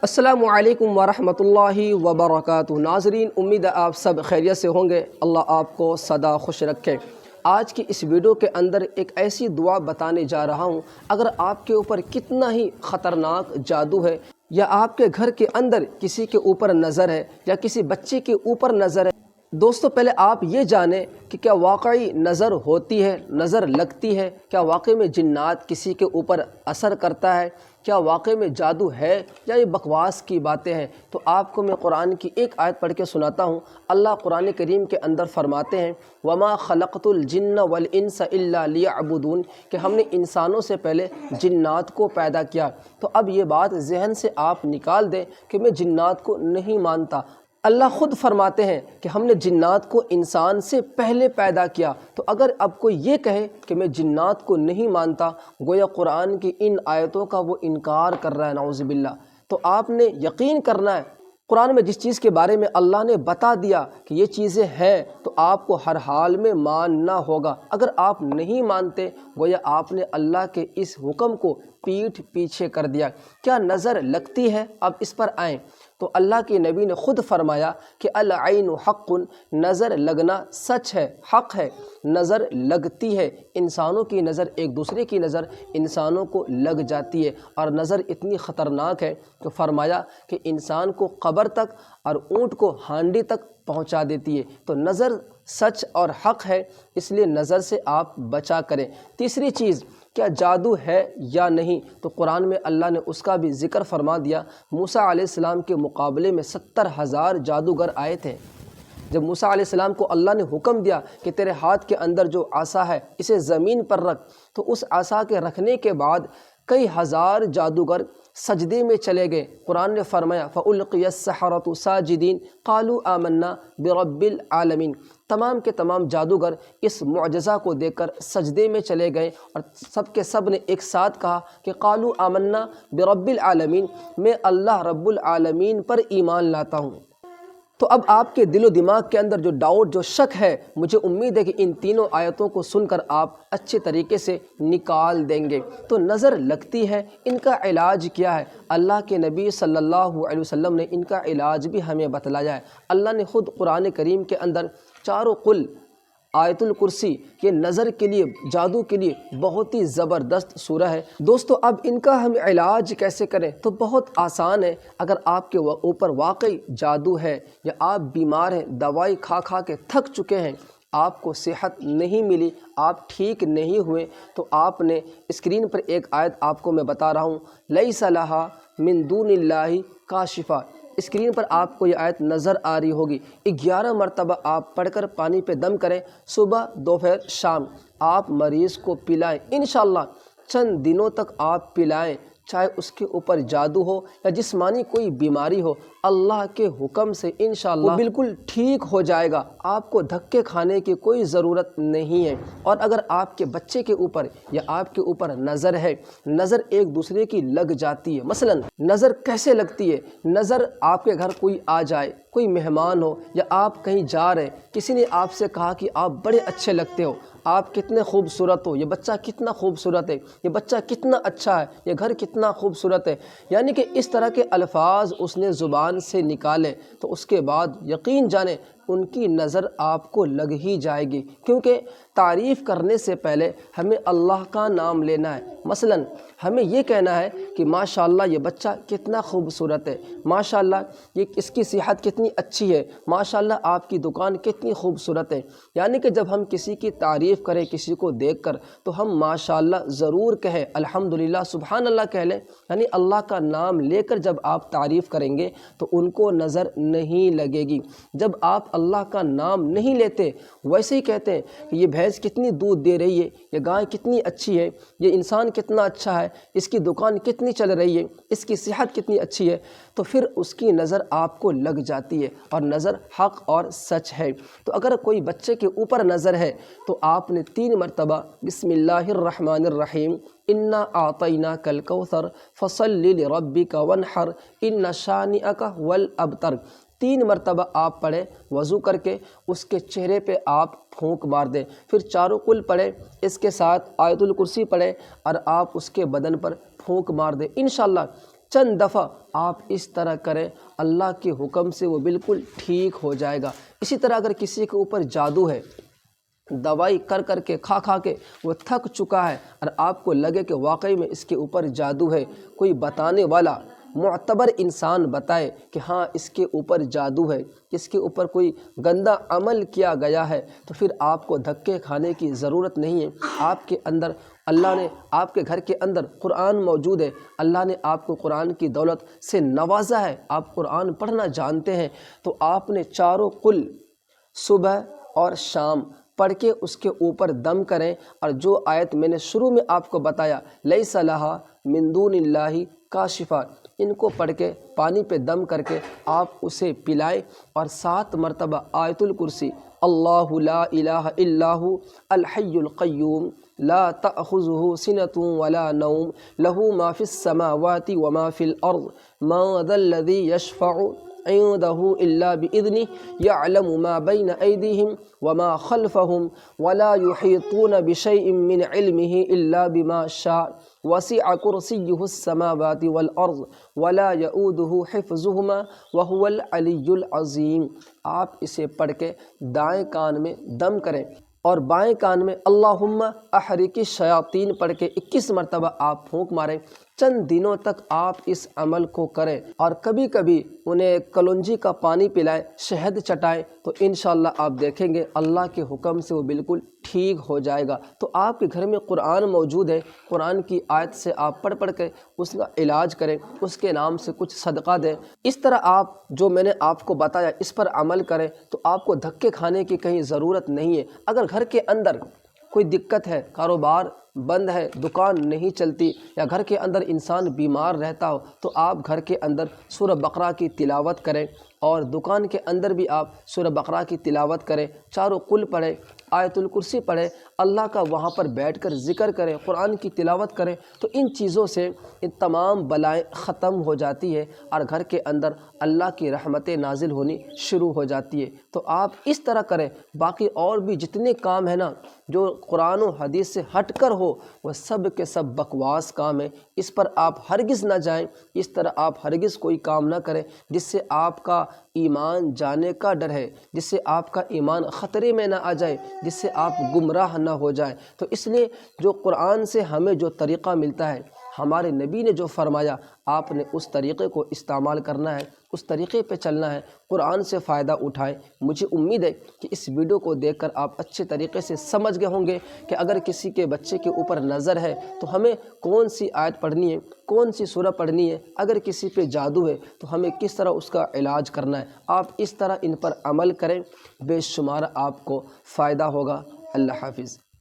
السلام علیکم ورحمۃ اللہ وبرکاتہ۔ ناظرین، امید ہے آپ سب خیریت سے ہوں گے۔ اللہ آپ کو سدا خوش رکھے۔ آج کی اس ویڈیو کے اندر ایک ایسی دعا بتانے جا رہا ہوں، اگر آپ کے اوپر کتنا ہی خطرناک جادو ہے، یا آپ کے گھر کے اندر کسی کے اوپر نظر ہے، یا کسی بچے کے اوپر نظر ہے۔ دوستو، پہلے آپ یہ جانیں کہ کیا واقعی نظر ہوتی ہے، نظر لگتی ہے؟ کیا واقعی میں جنات کسی کے اوپر اثر کرتا ہے؟ کیا واقعی میں جادو ہے یا یہ بکواس کی باتیں ہیں؟ تو آپ کو میں قرآن کی ایک آیت پڑھ کے سناتا ہوں۔ اللہ قرآن کریم کے اندر فرماتے ہیں، وَمَا خَلَقْتُ الْجِنَّ وَالْإِنسَ إِلَّا لِيَعْبُدُونِ، کہ ہم نے انسانوں سے پہلے جنات کو پیدا کیا۔ تو اب یہ بات ذہن سے آپ نکال دیں کہ میں جنات کو نہیں مانتا۔ اللہ خود فرماتے ہیں کہ ہم نے جنات کو انسان سے پہلے پیدا کیا۔ تو اگر اب کوئی یہ کہے کہ میں جنات کو نہیں مانتا، گویا قرآن کی ان آیتوں کا وہ انکار کر رہا ہے، نعوذ باللہ۔ تو آپ نے یقین کرنا ہے، قرآن میں جس چیز کے بارے میں اللہ نے بتا دیا کہ یہ چیزیں ہیں، تو آپ کو ہر حال میں ماننا ہوگا۔ اگر آپ نہیں مانتے، گویا آپ نے اللہ کے اس حکم کو پیٹھ پیچھے کر دیا۔ کیا نظر لگتی ہے؟ اب اس پر آئیں تو اللہ کے نبی نے خود فرمایا کہ العین حق، نظر لگنا سچ ہے، حق ہے، نظر لگتی ہے۔ انسانوں کی نظر، ایک دوسرے کی نظر انسانوں کو لگ جاتی ہے، اور نظر اتنی خطرناک ہے کہ فرمایا کہ انسان کو قبر تک اور اونٹ کو ہانڈی تک پہنچا دیتی ہے۔ تو نظر سچ اور حق ہے، اس لیے نظر سے آپ بچا کریں۔ تیسری چیز، کیا جادو ہے یا نہیں؟ تو قرآن میں اللہ نے اس کا بھی ذکر فرما دیا۔ موسیٰ علیہ السلام کے مقابلے میں 70,000 جادوگر آئے تھے۔ جب موسیٰ علیہ السلام کو اللہ نے حکم دیا کہ تیرے ہاتھ کے اندر جو عصا ہے اسے زمین پر رکھ، تو اس عصا کے رکھنے کے بعد کئی ہزار جادوگر سجدے میں چلے گئے۔ قرآن نے فرمایا فَأُلْقِيَ السَّحَرَةُ سَاجِدِينَ قَالُوا آمَنَّا بِرَبِّ الْعَالَمِينَ، تمام کے تمام جادوگر اس معجزہ کو دیکھ کر سجدے میں چلے گئے، اور سب کے سب نے ایک ساتھ کہا کہ قَالُوا آمَنَّا بِرَبِّ الْعَالَمِينَ، میں اللہ رب العالمین پر ایمان لاتا ہوں۔ تو اب آپ کے دل و دماغ کے اندر جو ڈاؤٹ، جو شک ہے، مجھے امید ہے کہ ان تینوں آیتوں کو سن کر آپ اچھے طریقے سے نکال دیں گے۔ تو نظر لگتی ہے، ان کا علاج کیا ہے؟ اللہ کے نبی صلی اللہ علیہ وسلم نے ان کا علاج بھی ہمیں بتلایا ہے۔ اللہ نے خود قرآن کریم کے اندر چاروں قل، آیت الکرسی، یہ نظر کے لیے، جادو کے لیے بہت ہی زبردست سورہ ہے۔ دوستو، اب ان کا ہم علاج کیسے کریں؟ تو بہت آسان ہے۔ اگر آپ کے اوپر واقعی جادو ہے، یا آپ بیمار ہیں، دوائی کھا کھا کے تھک چکے ہیں، آپ کو صحت نہیں ملی، آپ ٹھیک نہیں ہوئے، تو آپ نے اسکرین پر ایک آیت آپ کو میں بتا رہا ہوں، لیس لہا من دون اللہ کاشفہ، اسکرین پر آپ کو یہ آیت نظر آ رہی ہوگی۔ 11 مرتبہ آپ پڑھ کر پانی پہ دم کریں، صبح، دوپہر، شام، آپ مریض کو پلائیں۔ انشاءاللہ چند دنوں تک آپ پلائیں، چاہے اس کے اوپر جادو ہو یا جسمانی کوئی بیماری ہو، اللہ کے حکم سے انشاءاللہ وہ بالکل ٹھیک ہو جائے گا۔ آپ کو دھکے کھانے کی کوئی ضرورت نہیں ہے۔ اور اگر آپ کے بچے کے اوپر یا آپ کے اوپر نظر ہے، نظر ایک دوسرے کی لگ جاتی ہے۔ مثلا نظر کیسے لگتی ہے؟ نظر آپ کے گھر کوئی آ جائے، کوئی مہمان ہو، یا آپ کہیں جا رہے، کسی نے آپ سے کہا کہ آپ بڑے اچھے لگتے ہو، آپ کتنے خوبصورت ہو، یہ بچہ کتنا خوبصورت ہے، یہ بچہ کتنا اچھا ہے، یہ گھر کتنا خوبصورت ہے، یعنی کہ اس طرح کے الفاظ اس نے زبان سے نکالے، تو اس کے بعد یقین جانیں ان کی نظر آپ کو لگ ہی جائے گی۔ کیونکہ تعریف کرنے سے پہلے ہمیں اللہ کا نام لینا ہے۔ مثلا ہمیں یہ کہنا ہے کہ ماشاءاللہ یہ بچہ کتنا خوبصورت ہے، ماشاءاللہ یہ اس کی صحت کتنی اچھی ہے، ماشاءاللہ آپ کی دکان کتنی خوبصورت ہے۔ یعنی کہ جب ہم کسی کی تعریف کریں، کسی کو دیکھ کر، تو ہم ماشاءاللہ ضرور کہیں، الحمدللہ، سبحان اللہ کہہ لیں۔ یعنی اللہ کا نام لے کر جب آپ تعریف کریں گے تو ان کو نظر نہیں لگے گی۔ جب آپ اللہ کا نام نہیں لیتے، ویسے ہی کہتے ہیں کہ یہ بھینس کتنی دودھ دے رہی ہے، یہ گائے کتنی اچھی ہے، یہ انسان کتنا اچھا ہے، اس کی دکان کتنی چل رہی ہے، اس کی صحت کتنی اچھی ہے، تو پھر اس کی نظر آپ کو لگ جاتی ہے، اور نظر حق اور سچ ہے۔ تو اگر کوئی بچے کے اوپر نظر ہے تو آپ نے 3 مرتبہ بسم اللہ الرحمن الرحیم انا اعطیناک الکوثر فصل لربک وانحر ان شانئک هو الابتر، 3 مرتبہ آپ پڑھیں وضو کر کے، اس کے چہرے پہ آپ پھونک مار دیں، پھر چاروں قل پڑھیں، اس کے ساتھ آیت الکرسی پڑھیں، اور آپ اس کے بدن پر پھونک مار دیں۔ انشاءاللہ چند دفعہ آپ اس طرح کریں، اللہ کے حکم سے وہ بالکل ٹھیک ہو جائے گا۔ اسی طرح اگر کسی کے اوپر جادو ہے، دوائی کر کے کھا کے وہ تھک چکا ہے، اور آپ کو لگے کہ واقعی میں اس کے اوپر جادو ہے، کوئی بتانے والا معتبر انسان بتائے کہ ہاں اس کے اوپر جادو ہے، اس کے اوپر کوئی گندا عمل کیا گیا ہے، تو پھر آپ کو دھکے کھانے کی ضرورت نہیں ہے۔ آپ کے اندر اللہ نے، آپ کے گھر کے اندر قرآن موجود ہے، اللہ نے آپ کو قرآن کی دولت سے نوازا ہے، آپ قرآن پڑھنا جانتے ہیں، تو آپ نے چاروں قل صبح اور شام پڑھ کے اس کے اوپر دم کریں، اور جو آیت میں نے شروع میں آپ کو بتایا لیس لہا من دون اللہ کاشفہ، ان کو پڑھ کے پانی پہ دم کر کے آپ اسے پلائیں، اور 7 مرتبہ آیت الکرسی اللہ لا الہ الا هو الحی القیوم لا تأخذہ سنۃ ولا نوم لہ ما فی السماوات وما فی الارض ما ذا الذی یشفع عنده الا باذنه يعلم ما بين ايديهم وما خلفهم ولا يحيطون بشيء من علمه الا بما شاء وسع كرسيه السماوات والارض ولا يؤوده حفظهما وهو العلي العظيم۔ آپ اسے پڑھ کے دائیں کان میں دم کریں، اور بائیں کان میں اللہم احرق الشیاطین پڑھ کے 21 مرتبہ آپ پھونک ماریں۔ چند دنوں تک آپ اس عمل کو کریں، اور کبھی کبھی انہیں کلونجی کا پانی پلائیں، شہد چٹائیں، تو انشاءاللہ آپ دیکھیں گے اللہ کے حکم سے وہ بالکل ٹھیک ہو جائے گا۔ تو آپ کے گھر میں قرآن موجود ہے، قرآن کی آیت سے آپ پڑھ کے اس کا علاج کریں، اس کے نام سے کچھ صدقہ دیں۔ اس طرح آپ جو میں نے آپ کو بتایا اس پر عمل کریں، تو آپ کو دھکے کھانے کی کہیں ضرورت نہیں ہے۔ اگر گھر کے اندر کوئی دقت ہے، کاروبار بند ہے، دکان نہیں چلتی، یا گھر کے اندر انسان بیمار رہتا ہو، تو آپ گھر کے اندر سورہ بقرہ کی تلاوت کریں، اور دکان کے اندر بھی آپ سورہ بقرہ کی تلاوت کریں، چاروں قل پڑھیں، آیت الکرسی پڑھیں، اللہ کا وہاں پر بیٹھ کر ذکر کریں، قرآن کی تلاوت کریں، تو ان چیزوں سے ان تمام بلائیں ختم ہو جاتی ہے، اور گھر کے اندر اللہ کی رحمتیں نازل ہونی شروع ہو جاتی ہے۔ تو آپ اس طرح کریں۔ باقی اور بھی جتنے کام ہیں نا جو قرآن و حدیث سے ہٹ کر ہو، وہ سب کے سب بکواس کام ہیں، اس پر آپ ہرگز نہ جائیں۔ اس طرح آپ ہرگز کوئی کام نہ کریں جس سے آپ کا ایمان جانے کا ڈر ہے، جس سے آپ کا ایمان خطرے میں نہ آ جائے، جس سے آپ گمراہ نہ ہو جائیں۔ تو اس لیے جو قرآن سے ہمیں جو طریقہ ملتا ہے، ہمارے نبی نے جو فرمایا، آپ نے اس طریقے کو استعمال کرنا ہے، اس طریقے پہ چلنا ہے، قرآن سے فائدہ اٹھائیں۔ مجھے امید ہے کہ اس ویڈیو کو دیکھ کر آپ اچھے طریقے سے سمجھ گئے ہوں گے کہ اگر کسی کے بچے کے اوپر نظر ہے تو ہمیں کون سی آیت پڑھنی ہے، کون سی سورہ پڑھنی ہے، اگر کسی پہ جادو ہے تو ہمیں کس طرح اس کا علاج کرنا ہے۔ آپ اس طرح ان پر عمل کریں، بے شمار آپ کو فائدہ ہوگا۔ اللہ حافظ۔